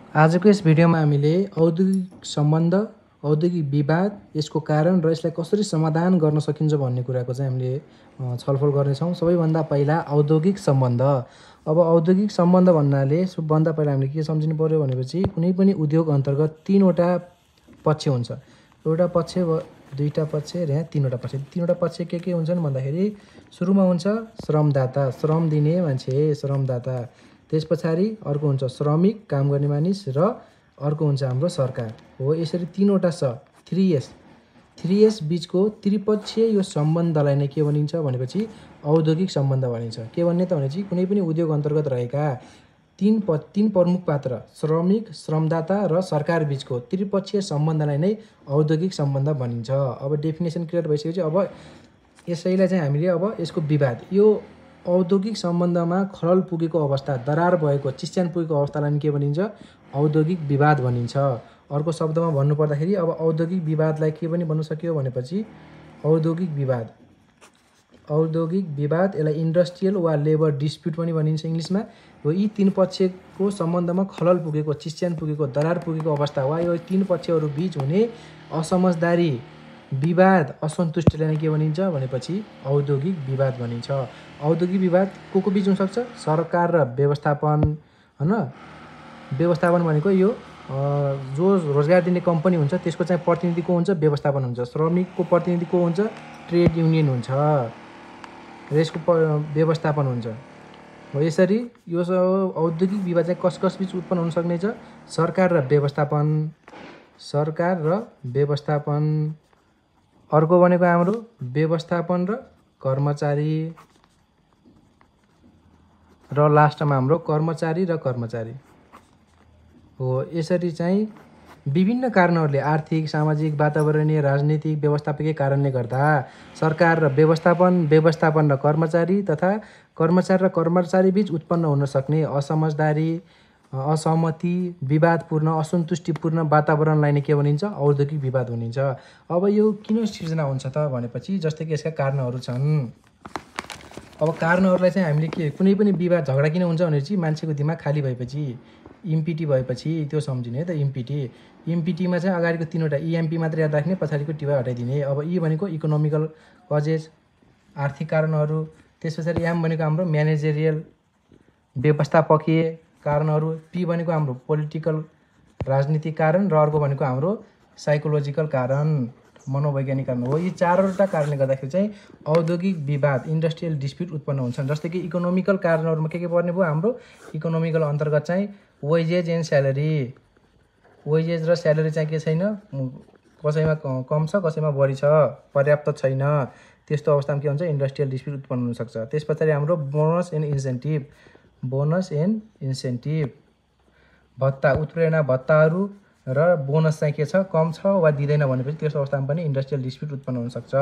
आजको यस भिडियोमा हामीले औद्योगिक सम्बन्ध, औद्योगिक विवाद, यसको कारण र यसलाई कसरी समाधान गर्न सकिन्छ भन्ने कुराको चाहिँ हामीले छलफल गर्नेछौँ। सबैभन्दा पहिला औद्योगिक सम्बन्ध। अब औद्योगिक सम्बन्ध भन्नाले सबभन्दा पहिला हामीले के सम्झिनु पर्यो भनेपछि कुनै पनि उद्योग अन्तर्गत 3वटा पक्ष हुन्छ। एउटा पक्ष, दुईवटा पक्ष र यहाँ 3वटा पक्ष। 3वटा पक्ष के हुन्छन् भन्दाखेरि सुरुमा हुन्छ श्रमदाता, श्रम दिने मान्छे, श्रमदाता। त्यस पछाडि अर्को हुन्छ श्रमिक, काम गर्ने मानिस, र अर्को हुन्छ हाम्रो सरकार हो। यसरी 3वटा 3S बिचको त्रिपक्षीय यो सम्बन्धलाई नै के भनिन्छ भनेपछि औद्योगिक सम्बन्ध भनिन्छ। के भन्ने त भनेपछि कुनै पनि उद्योग अन्तर्गत रहेका तीन प्रमुख पात्र श्रमिक, श्रमदाता र सरकार बिचको त्रिपक्षीय सम्बन्धलाई नै औद्योगिक सम्बन्ध भनिन्छ। अब डेफिनेसन क्लियर भइसकेपछि अब यसैलाई चाहिँ हामीले अब यसको विवाद, यो औद्योगिक सम्बन्धमा खलल पुगेको अवस्था, दरार भएको, चिस्यान पुगेको अवस्थालाई के भनिन्छ? औद्योगिक विवाद भनिन्छ। अर्को शब्दमा भन्नुपर्दाखेरि अब औद्योगिक विवादलाई के पनि भन्न सकियो भनेपछि औद्योगिक विवाद, यसलाई इन्डस्ट्रियल वा लेबर डिस्प्युट पनि भनिन्छ इङ्ग्लिसमा। हो यी 3 पक्षको सम्बन्धमा खलल पुगेको, चिस्यान पुगेको, दरार पुगेको अवस्था वा यो 3 पक्षहरू बीच हुने असमझदारी, विवाद, असन्तुष्टिलाई नै के भनिन्छ भनेपछि औद्योगिक विवाद भनिन्छ। औद्योगिक विवाद को बीच हुनसक्छ? सरकार र व्यवस्थापन, हैन? व्यवस्थापन भनेको यो जो रोजगार दिने कम्पनी हुन्छ त्यसको चाहिँ प्रतिनिधि को हुन्छ? व्यवस्थापन हुन्छ। श्रमिकको प्रतिनिधि को हुन्छ? ट्रेड युनियन हुन्छ र यसको व्यवस्थापन हुन्छ। हो यसरी यो औद्योगिक विवाद चाहिँ कस बीच उत्पन्न हुन सक्ने छ? सरकार र व्यवस्थापन। अर्को भनेको हाम्रो व्यवस्थापन र कर्मचारी, र लास्टमा हाम्रो कर्मचारी हो। यसरी चाहिँ विभिन्न कारणहरूले आर्थिक, सामाजिक, वातावरणीय, राजनीतिक, व्यवस्थापकीय कारणले गर्दा सरकार र व्यवस्थापन र कर्मचारी तथा कर्मचारी बीच उत्पन्न हुन सक्ने असमझदारी, असहमति, विवादपूर्ण, असन्तुष्टिपूर्ण वातावरणलाई नै के भनिन्छ? औद्योगिक विवाद भनिन्छ। अब यो किन सिर्जना हुन्छ त भनेपछि जस्तै कि यसका कारणहरू छन्। अब कारणहरूलाई चाहिँ हामीले के, कुनै पनि विवाद झगडा किन हुन्छ भनेपछि मान्छेको दिमाग खाली भएपछि, इम्पिटी भएपछि त्यो सम्झिने है त। इम्पिटीमा चाहिँ अगाडिको 3वटा इएमपी मात्र याद राख्ने, पछाडिको टिवाई हटाइदिने। अब ई भनेको इकोनोमिकल कजेज, आर्थिक कारणहरू। त्यस पछाडि एम भनेको हाम्रो म्यानेजरियल, व्यवस्थापकीय कारणहरू। पी भनेको हाम्रो पोलिटिकल, राजनीतिक कारण, र अर्को भनेको हाम्रो साइकोलोजिकल कारण, मनोवैज्ञानिक कारण हो। यी 4वटा कारणले गर्दाखेरि चाहिँ औद्योगिक विवाद, इन्डस्ट्रियल डिस्प्युट उत्पन्न हुन्छन्। जस्तै कि इकोनोमिकल कारणहरूमा के पर्ने भयो? हाम्रो इकोनोमिकल अन्तर्गत चाहिँ वेजेज एन्ड स्यालेरी। वेजेज र स्यालेरी चाहिँ के छैन, कसैमा कम छ, कसैमा बढी छ, पर्याप्त छैन। त्यस्तो अवस्थामा के हुन्छ? इन्डस्ट्रियल डिस्प्युट उत्पन्न हुनसक्छ। त्यस पछाडि हाम्रो बोनस एन्ड इन्सेन्टिभ, भत्ता, उत्प्रेरणा भत्ताहरू र बोनस चाहिँ के छ? कम छ वा दिँदैन भनेपछि त्यस अवस्थामा पनि इन्डस्ट्रियल डिस्प्युट उत्पन्न हुनसक्छ।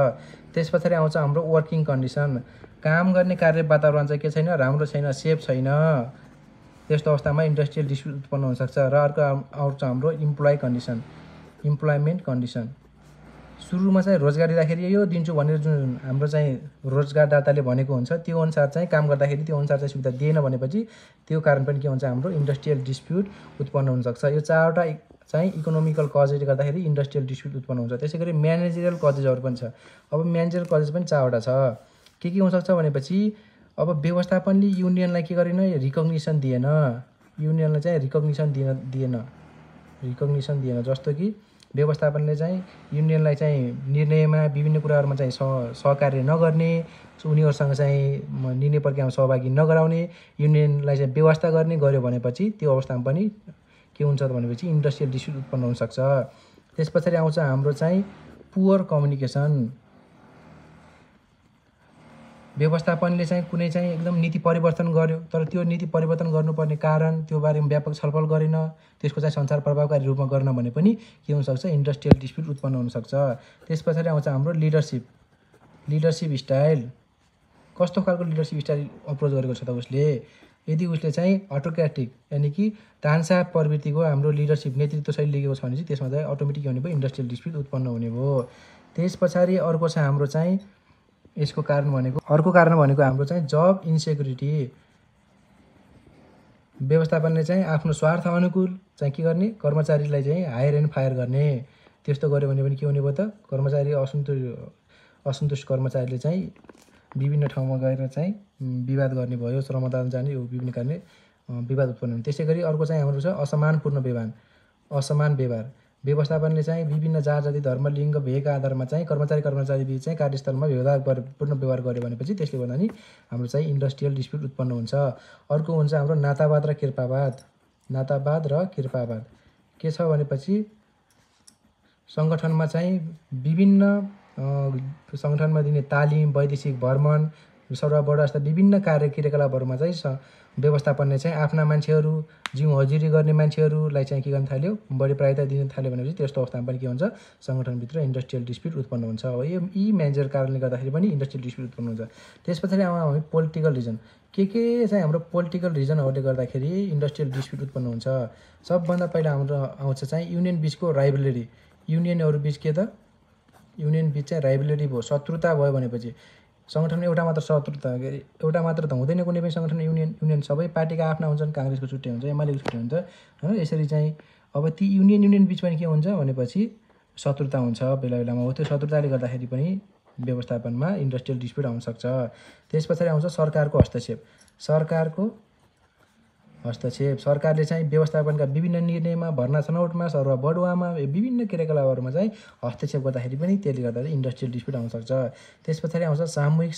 त्यस पछाडि आउँछ हाम्रो वर्किङ कन्डिसन, काम गर्ने कार्य वातावरण चाहिँ के छैन? राम्रो छैन, सेफ छैन। त्यस्तो अवस्थामा इन्डस्ट्रियल डिस्प्युट उत्पन्न हुनसक्छ। र अर्को आउँछ हाम्रो इम्प्लोइमेन्ट कन्डिसन। सुरुमा चाहिँ रोजगार दिँदाखेरि यो दिन्छु भनेर जुन हाम्रो चाहिँ रोजगारदाताले भनेको हुन्छ त्यो अनुसार चाहिँ काम गर्दाखेरि त्यो अनुसार चाहिँ सुविधा दिएन भनेपछि त्यो कारण पनि के हुन्छ? हाम्रो इन्डस्ट्रियल डिस्प्युट उत्पन्न हुनसक्छ। यो 4वटा चाहिँ इकोनोमिकल कजेजले गर्दाखेरि इन्डस्ट्रियल डिस्प्युट उत्पन्न हुन्छ। त्यसै गरी म्यानेजरियल कजेजहरू पनि छ। अब म्यानेजरियल कजेज पनि 4वटा छ। के हुनसक्छ भनेपछि अब व्यवस्थापनले युनियनलाई के गरेन? रिकग्निसन दिएन। युनियनलाई चाहिँ रिकग्निसन दिएन। जस्तो कि व्यवस्थापनले चाहिँ युनियनलाई चाहिँ निर्णयमा, विभिन्न कुराहरूमा चाहिँ सहकार्य नगर्ने, उनीहरूसँग चाहिँ निर्णय प्रक्रियामा सहभागी नगराउने, युनियनलाई चाहिँ व्यवस्था गर्यो भनेपछि त्यो अवस्थामा पनि के हुन्छ त भनेपछि इन्डस्ट्रियल डिस्प्युट उत्पन्न हुनसक्छ। त्यस पछाडि आउँछ हाम्रो चाहिँ पुवर कम्युनिकेसन। व्यवस्थापनले चाहिँ कुनै चाहिँ एकदम नीति परिवर्तन गर्यो, तर त्यो नीति परिवर्तन गर्नुपर्ने कारण, त्यो बारेमा व्यापक छलफल गरेन, त्यसको चाहिँ संसार प्रभावकारी रूपमा गर्न भने पनि के हुनसक्छ? इन्डस्ट्रियल डिस्प्युट उत्पन्न हुनसक्छ। त्यस पछाडि आउँछ हाम्रो लिडरसिप स्टाइल। कस्तो खालको लिडरसिप स्टाइल अप्रोच गरेको छ त उसले? यदि उसले चाहिँ अटोक्रेटिक यानि कि तानसा प्रवृत्तिको हाम्रो लिडरसिप, नेतृत्व शैली लिएको छ भने चाहिँ त्यसमा चाहिँ अटोमेटिक के हुने भयो? इन्डस्ट्रियल डिस्प्युट उत्पन्न हुने भयो। त्यस पछाडि अर्को छ हाम्रो चाहिँ यसको कारण भनेको, अर्को कारण भनेको हाम्रो चाहिँ जब इन्सेक्युरिटी। व्यवस्थापनले चाहिँ आफ्नो स्वार्थ अनुकूल चाहिँ के गर्ने, कर्मचारीलाई चाहिँ हायर एन्ड फायर गर्ने। त्यस्तो गर्यो भने पनि के हुने भयो त, कर्मचारी असन्तुष्ट कर्मचारीले चाहिँ विभिन्न ठाउँमा गएर चाहिँ विवाद गर्ने भयो, श्रम अदालत जाने, यो विभिन्न कारणले विवाद उत्पन्न हुने। त्यसै गरी अर्को चाहिँ हाम्रो छ असमान व्यवहार। व्यवस्थापनले चाहिँ विभिन्न जात जाति धर्म लिङ्ग भेगका आधारमा चाहिँ कर्मचारी बिच चाहिँ कार्यस्थलमा पूर्ण व्यवहार गर्यो भनेपछि त्यसले गर्दा नि हाम्रो चाहिँ इन्डस्ट्रियल डिस्प्युट उत्पन्न हुन्छ। अर्को हुन्छ हाम्रो नातावाद र कृपावाद। के छ भनेपछि सङ्गठनमा चाहिँ विभिन्न सङ्गठनमा दिने तालिम, वैदेशिक भ्रमण, सरोबड जस्ता विभिन्न क्रियाकलापहरूमा चाहिँ व्यवस्थापनले चाहिँ आफ्ना मान्छेहरू, जिउ हजिरी गर्ने मान्छेहरूलाई चाहिँ के गर्न थाल्यो, बढी प्रायिकता दिन थाल्यो भनेपछि त्यस्तो अवस्थामा पनि के हुन्छ, सङ्गठनभित्र इन्डस्ट्रियल डिस्प्युट उत्पन्न हुन्छ। हो, यी मेजर कारणले गर्दाखेरि पनि इन्डस्ट्रियल डिस्प्युट उत्पन्न हुन्छ। त्यस पछाडि हामी पोलिटिकल रिजन के चाहिँ हाम्रो पोलिटिकल रिजनहरूले गर्दाखेरि इन्डस्ट्रियल डिस्प्युट उत्पन्न हुन्छ। सबभन्दा पहिला हाम्रो आउँछ चाहिँ युनियन बिचको राइभलरी। युनियनहरू बिच के त, युनियन बिच चाहिँ राइभलरी भयो, शत्रुता भयो भनेपछि सङ्गठनमा एउटा मात्र त हुँदैन कुनै पनि सङ्गठन। युनियन सबै पार्टीका आफ्ना हुन्छन्, काङ्ग्रेसको छुट्टै हुन्छ, एमालेको छुट्टै हुन्छ होइन। यसरी चाहिँ अब ती युनियन बिच पनि के हुन्छ भनेपछि शत्रुता हुन्छ बेला बेलामा। हो, त्यो शत्रुताले गर्दाखेरि पनि व्यवस्थापनमा इन्डस्ट्रियल डिस्प्युट आउनसक्छ। त्यस पछाडि आउँछ सरकारको हस्तक्षेप। सरकारले चाहिँ व्यवस्थापनका विभिन्न निर्णयमा, भर्ना छनौटमा, सरुवा बढुवामा, विभिन्न क्रियाकलापहरूमा चाहिँ हस्तक्षेप गर्दाखेरि पनि त्यसले गर्दाखेरि इन्डस्ट्रियल डिस्प्युट आउनसक्छ। त्यस पछाडि आउँछ सामूहिक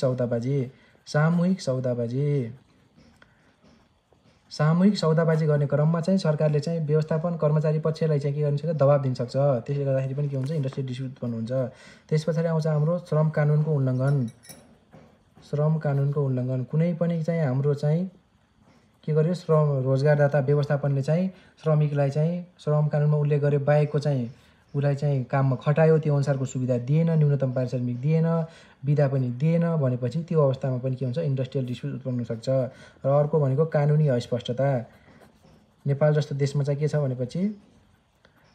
सौदाबाजी गर्ने क्रममा चाहिँ सरकारले चाहिँ व्यवस्थापन कर्मचारी पक्षलाई चाहिँ के गर्न सक्छ, दबाब दिन सक्छ। त्यसले गर्दाखेरि पनि के हुन्छ, इन्डस्ट्रियल डिस्प्युट उत्पन्न हुन्छ। त्यस पछाडि आउँछ हाम्रो श्रम कानुनको उल्लङ्घन। कुनै पनि चाहिँ हाम्रो चाहिँ के गर्यो, रोजगारदाता व्यवस्थापनले चाहिँ श्रमिकलाई चाहिँ श्रम कानुनमा उल्लेख गर्यो बाहेकको चाहिँ उसलाई चाहिँ काममा खटायो, त्यो अनुसारको सुविधा दिएन, न्यूनतम पारिश्रमिक दिएन, बिदा पनि दिएन भनेपछि त्यो अवस्थामा पनि के हुन्छ, इन्डस्ट्रियल डिस्प्युट उत्पन्न हुनसक्छ। र अर्को भनेको कानुनी अस्पष्टता। नेपाल जस्तो देशमा चाहिँ के छ भनेपछि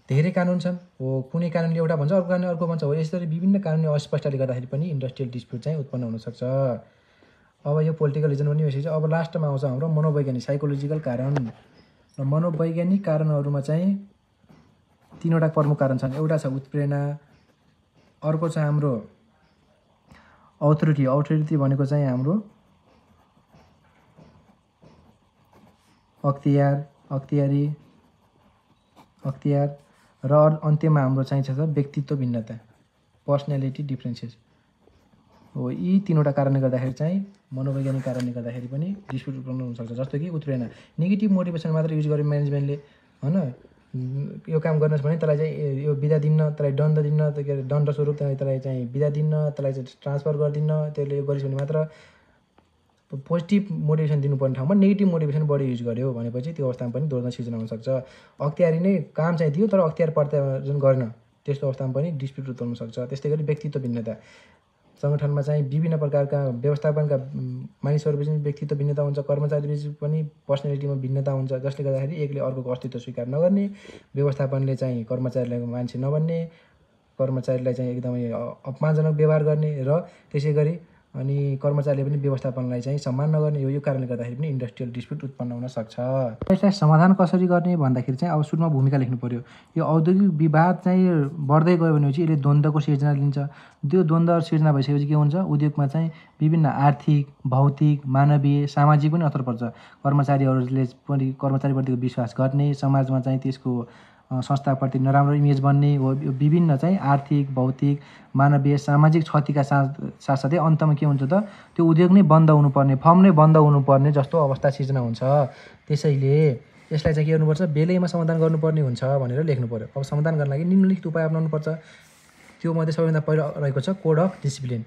धेरै कानुन छन्। हो, कुनै कानुनले एउटा भन्छ, अर्को कानुनले अर्को भन्छ। हो, यसरी विभिन्न कानुनी अस्पष्टताले गर्दाखेरि पनि इन्डस्ट्रियल डिस्प्युट चाहिँ उत्पन्न हुनसक्छ। अब यो पोलिटिकल रिजन पनि भइसकेछ। अब लास्टमा आउँछ हाम्रो मनोवैज्ञानिक साइकोलोजिकल कारण। र मनोवैज्ञानिक कारणहरूमा चाहिँ 3वटा प्रमुख कारण छन्। एउटा छ उत्प्रेरणा, अर्को छ हाम्रो अथोरिटी भनेको चाहिँ हाम्रो अख्तियार र अन्त्यमा हाम्रो चाहिँ छ व्यक्तित्व भिन्नता, पर्सनालिटी डिफ्रेन्सेस। हो, यी 3वटा कारणले गर्दाखेरि चाहिँ मनोवैज्ञानिक कारणले गर्दाखेरि पनि डिस्प्युट उत्पन्न हुनसक्छ। जस्तो कि उत्प्रेरणा, नेगेटिभ मोटिभेसन मात्र युज गर्यो म्यानेजमेन्टले होइन। यो काम गर्नुहोस् भने तँलाई चाहिँ यो बिदा दिन्न, तँलाई दण्ड दिन्न, दण्ड स्वरूप तँलाई चाहिँ बिदा दिन्न, तँलाई चाहिँ ट्रान्सफर गरिदिन्न, त्यसले यो गरिस् भने मात्र पोजिटिभ मोटिभेसन दिनुपर्ने ठाउँमा नेगेटिभ मोटिभेसन बढी युज गर्यो भनेपछि त्यो अवस्थामा पनि द्वन्द्व सिर्जना हुनसक्छ। अख्तियारी नै काम चाहिँ दियो तर अख्तियार प्रत्यार्जन गरेन, त्यस्तो अवस्थामा पनि डिस्प्युट उत्पन्न हुनसक्छ। त्यस्तै गरी व्यक्तित्व भिन्नता, सङ्गठनमा चाहिँ विभिन्न प्रकारका व्यवस्थापनका मानिसहरूबिच व्यक्तित्व भिन्नता हुन्छ, कर्मचारीबिच पनि पर्सनालिटीमा भिन्नता हुन्छ, जसले गर्दाखेरि एकले अर्कोको अस्तित्व स्वीकार नगर्ने, व्यवस्थापनले चाहिँ कर्मचारीलाई मान्छे नभन्ने, कर्मचारीलाई चाहिँ एकदमै अपमानजनक व्यवहार गर्ने र त्यसै गरी अनि कर्मचारीले पनि व्यवस्थापनलाई चाहिँ सम्मान नगर्ने। यो कारणले गर्दाखेरि पनि इन्डस्ट्रियल डिस्प्युट उत्पन्न हुनसक्छ। यसलाई समाधान कसरी गर्ने भन्दाखेरि चाहिँ अब सुरुमा भूमिका लेख्नु पऱ्यो। यो औद्योगिक विवाद चाहिँ बढ्दै गयो भनेपछि यसले द्वन्द्वको सिर्जना लिन्छ। त्यो द्वन्द्व सिर्जना भइसकेपछि के हुन्छ, उद्योगमा चाहिँ विभिन्न आर्थिक, भौतिक, मानवीय, सामाजिक पनि असर पर्छ। कर्मचारीहरूले पनि कर्मचारीप्रतिको विश्वास गर्ने, समाजमा चाहिँ त्यसको संस्थाप्रति नराम्रो इमेज बन्ने, विभिन्न चाहिँ आर्थिक, भौतिक, मानवीय, सामाजिक क्षतिका साथसाथै अन्तमा के हुन्छ त, त्यो उद्योग नै बन्द हुनुपर्ने, फर्म नै बन्द हुनुपर्ने जस्तो अवस्था सिर्जना हुन्छ। त्यसैले यसलाई चाहिँ के गर्नुपर्छ, बेलैमा समाधान गर्नुपर्ने हुन्छ भनेर लेख्नु पऱ्यो। अब समाधान गर्न लागि निम्नलिखित उपाय अपनाउनुपर्छ। त्यो मध्ये सबैभन्दा पहिला रहेको छ कोड अफ डिसिप्लिन।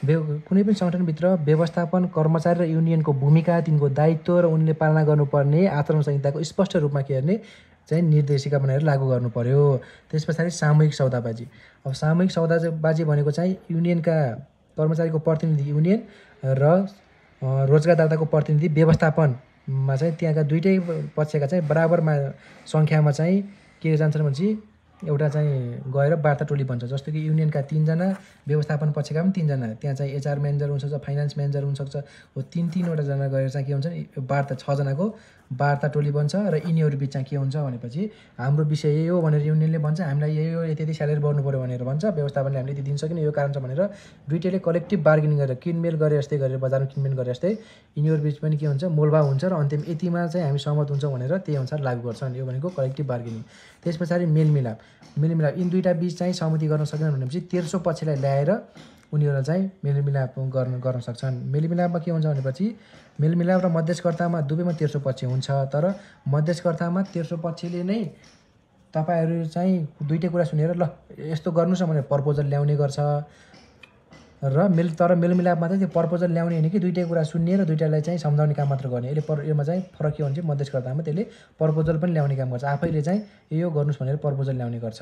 कुनै पनि सङ्गठनभित्र व्यवस्थापन, कर्मचारी र युनियनको भूमिका, तिनको दायित्व र उनले पालना गर्नुपर्ने आचरण संहिताको स्पष्ट रूपमा के गर्ने चाहिँ निर्देशिका बनाएर लागू गर्नु पर्यो। त्यस पछाडि सामूहिक सौदाबाजी। अब सामूहिक सौदाबाजी भनेको चाहिँ युनियनका कर्मचारीको प्रतिनिधि युनियन र रोजगारदाताको प्रतिनिधि व्यवस्थापनमा चाहिँ त्यहाँका दुइटै पक्षका चाहिँ बराबरमा सङ्ख्यामा चाहिँ के जान्छन् भनेपछि एउटा चाहिँ गएर वार्ता टोली बन्छ। जस्तो कि युनियनका 3 जना, व्यवस्थापन पक्षका पनि 3 जना, त्यहाँ चाहिँ एचआर म्यानेजर हुनसक्छ, फाइनेन्स म्यानेजर हुनसक्छ। हो, 3-3वटा जना गएर चाहिँ के हुन्छ, वार्ता 6 जनाको वार्ता टोली बन्छ र यिनीहरू बिच चाहिँ के हुन्छ भनेपछि हाम्रो विषय यही हो भनेर युनियनले भन्छ, हामीलाई यही हो, यति स्यालेरी बढ्नु पऱ्यो भनेर भन्छ, व्यवस्थापनले हामीले यति दिन सकिने यो कारण छ भनेर दुइटैले कलेक्टिभ बार्गेनिङ गरेर किनमेल गरे जस्तै गरेर बजारमा किनमेल गरे जस्तै यिनीहरू बिच पनि के हुन्छ मोलभाव हुन्छ र अन्तिम यतिमा चाहिँ हामी सहमत हुन्छौँ भनेर त्यही अनुसार लागू गर्छन्। यो भनेको कलेक्टिभ बार्गेनिङ। त्यस पछाडि मेलमिलाप यिनी दुईवटा बिच चाहिँ सहमति गर्न सकेनन् भनेपछि तेर्सो पक्षलाई ल्याएर उनीहरूलाई चाहिँ मेलमिलाप गर्न सक्छन्। मेलमिलापमा के हुन्छ भनेपछि मेलमिलाप र मध्यस्थकर्तामा दुवैमा तेर्सो पक्ष हुन्छ, तर मध्यस्थकर्तामा तेर्सो पक्षले नै तपाईँहरू चाहिँ दुइटै कुरा सुनेर ल यस्तो गर्नुहोस् न भनेर प्रपोजल ल्याउने गर्छ र मेलमिलापमा चाहिँ त्यो प्रपोजल ल्याउने होइन कि दुइटै कुरा सुन्ने र दुइटालाई चाहिँ सम्झाउने काम मात्र गर्ने। यसमा चाहिँ फरक के हुन्छ मध्यस्थकर्तामा त्यसले प्रपोजल पनि ल्याउने काम गर्छ, आफैले चाहिँ यो गर्नुहोस् भनेर प्रपोजल ल्याउने गर्छ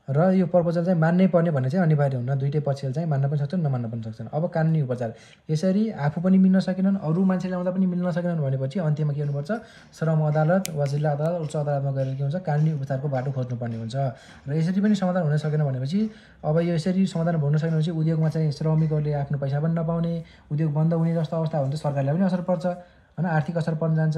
र यो प्रपोजल चाहिँ मान्नै पर्ने भन्ने चाहिँ अनिवार्य हुन्न, दुइटै पक्षले चाहिँ मान्न पनि सक्छन् नमान्न पनि सक्छन्। अब कानुनी उपचार यसरी आफू पनि मिल्न सकेनन् अरू मान्छे ल्याउँदा पनि मिल्न सकेनन् भनेपछि अन्त्यमा के गर्नुपर्छ श्रम अदालत वा जिल्ला अदालत उच्च अदालतमा गएर के हुन्छ कानुनी उपचारको बाटो खोज्नुपर्ने हुन्छ र यसरी पनि समाधान हुन सकेन भनेपछि अब यो यसरी समाधान हुन सकेन भनेपछि उद्योगमा चाहिँ श्रमिकहरूले आफ्नो पैसा पनि नपाउने उद्योग बन्द हुने जस्तो अवस्था हुन्छ, सरकारलाई पनि असर पर्छ होइन, आर्थिक असर पर्न जान्छ,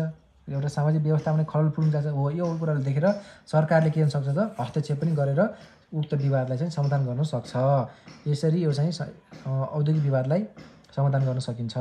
एउटा सामाजिक व्यवस्थामा खलल पुग्न जान्छ। हो यो कुराले देखेर सरकारले के गर्न सक्छ त हस्तक्षेप पनि गरेर उक्त विवादलाई चाहिँ समाधान गर्न सक्छ। यसरी यो चाहिँ औद्योगिक विवादलाई समाधान गर्न सकिन्छ।